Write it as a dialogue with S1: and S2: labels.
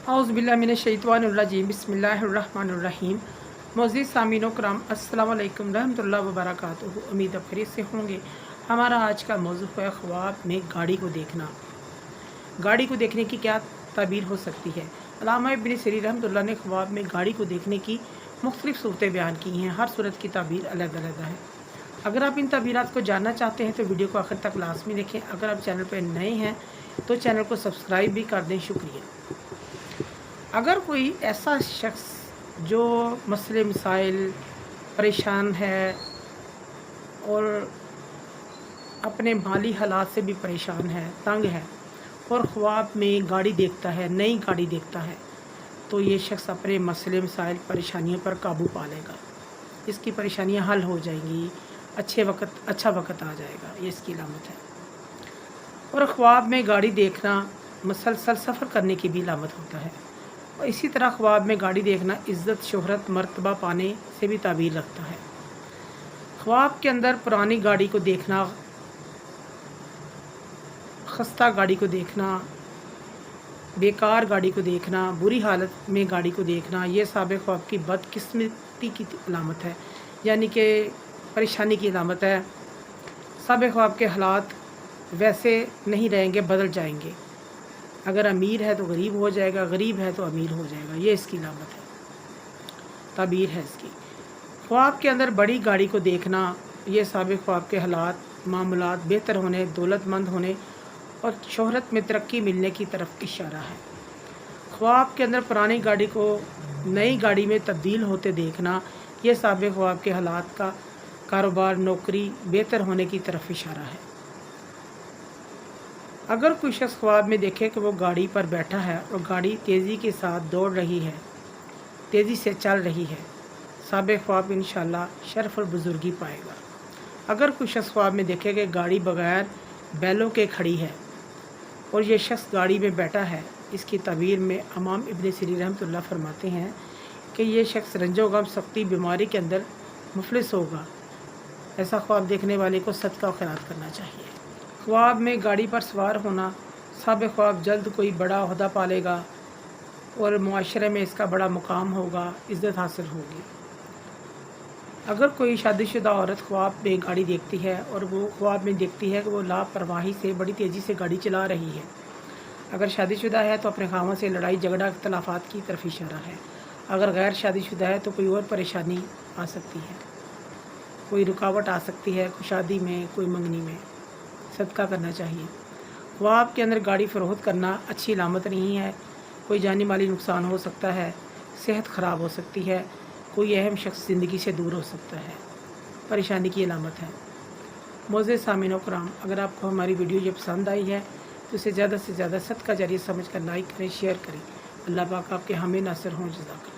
S1: औज़ुबिल्लाहि मिनश्शैतानिर्रजीम बिस्मिल्लाहिर्रहमानिर्रहीम। मोअज़्ज़िज़ सामीनो कराम अस्सलामु अलैकुम रहमतुल्लाहि व बरकातुहू। उम्मीद खैरियत से होंगे। हमारा आज का मौज़ू है ख्वाब में गाड़ी को देखना। गाड़ी को देखने की क्या ताबीर हो सकती है। अल्लामा इब्न सिरीन रहमतुल्लाह ने ख्वाब में गाड़ी को देखने की मुख्तलिफ़ सूरतें बयान की हैं। हर सूरत की ताबीर अलग अलग है। अगर आप इन ताबीरात को जानना चाहते हैं तो वीडियो को आखिर तक लाज़मी देखें। अगर आप चैनल पर नए हैं तो चैनल को सब्सक्राइब भी कर दें। शुक्रिया। अगर कोई ऐसा शख्स जो मसले मसाइल परेशान है और अपने माली हालात से भी परेशान है, तंग है और ख्वाब में गाड़ी देखता है, नई गाड़ी देखता है, तो ये शख्स अपने मसले मसाइल परेशानियों पर काबू पा लेगा। इसकी परेशानियां हल हो जाएंगी, अच्छा वक्त आ जाएगा। ये इसकी अलामत है। और ख्वाब में गाड़ी देखना मसलसल सफ़र करने की भी अलामत होता है। और इसी तरह ख्वाब में गाड़ी देखना इज़्ज़त, शोहरत, मर्तबा पाने से भी ताबीर रखता है। ख्वाब के अंदर पुरानी गाड़ी को देखना, खस्ता गाड़ी को देखना, बेकार गाड़ी को देखना, बुरी हालत में गाड़ी को देखना, ये साबिक़ ख्वाब की बदकिस्मती की अलामत है, यानी कि परेशानी की अलामत है। साबिक़ ख्वाब के हालात वैसे नहीं रहेंगे, बदल जाएंगे। अगर अमीर है तो गरीब हो जाएगा, गरीब है तो अमीर हो जाएगा। ये इसकी अलामत है, ताबीर है इसकी। ख्वाब के अंदर बड़ी गाड़ी को देखना, ये साबिक़ ख्वाब के हालात, मामलात बेहतर होने, दौलतमंद होने और शोहरत में तरक्की मिलने की तरफ इशारा है। ख्वाब के अंदर पुरानी गाड़ी को नई गाड़ी में तब्दील होते देखना, ये साबिक़ ख्वाब के हालात का कारोबार, नौकरी बेहतर होने की तरफ इशारा है। अगर कोई शख्स ख्वाब में देखे कि वो गाड़ी पर बैठा है और गाड़ी तेज़ी के साथ दौड़ रही है, तेज़ी से चल रही है, साबिक़ ख्वाब इंशाअल्लाह शर्फ और बुज़ुर्गी पाएगा। अगर कोई शख्स ख्वाब में देखे कि गाड़ी बग़ैर बैलों के खड़ी है और ये शख्स गाड़ी में बैठा है, इसकी ताबीर में इमाम इब्न सिरीन रहमतुल्लाह फरमाते हैं कि ये शख्स रंजो गम, सख्ती, बीमारी के अंदर मुफलिस होगा। ऐसा ख्वाब देखने वाले को सदका और खैरात करना चाहिए। ख्वाब में गाड़ी पर सवार होना, साबिक़ ख्वाब जल्द कोई बड़ा ओहदा पालेगा और मुआशरे में इसका बड़ा मुकाम होगा, इज़्ज़त हासिल होगी। अगर कोई शादीशुदा औरत ख्वाब में गाड़ी देखती है और वो ख्वाब में देखती है कि वो लापरवाही से बड़ी तेज़ी से गाड़ी चला रही है, अगर शादीशुदा है तो अपने खामों से लड़ाई झगड़ा, इख्तलाफात की तरफ इशारा है। अगर गैर शादीशुदा है तो कोई और परेशानी आ सकती है, कोई रुकावट आ सकती है, कोई शादी में, कोई मंगनी में। सदका करना चाहिए। ख्वाब के अंदर गाड़ी फ़रोख्त करना अच्छी अलामत नहीं है। कोई जानी माली नुकसान हो सकता है, सेहत ख़राब हो सकती है, कोई अहम शख्स ज़िंदगी से दूर हो सकता है, परेशानी की अलामत है। मोअज़्ज़िज़ सामीनो कराम, अगर आपको हमारी वीडियो ये पसंद आई है तो इसे ज़्यादा से ज़्यादा सदका जारिया समझ कर लाइक करें, शेयर करें। अल्लाह पाक आपके हामी नासिर हों। जज़ाकल्लाह।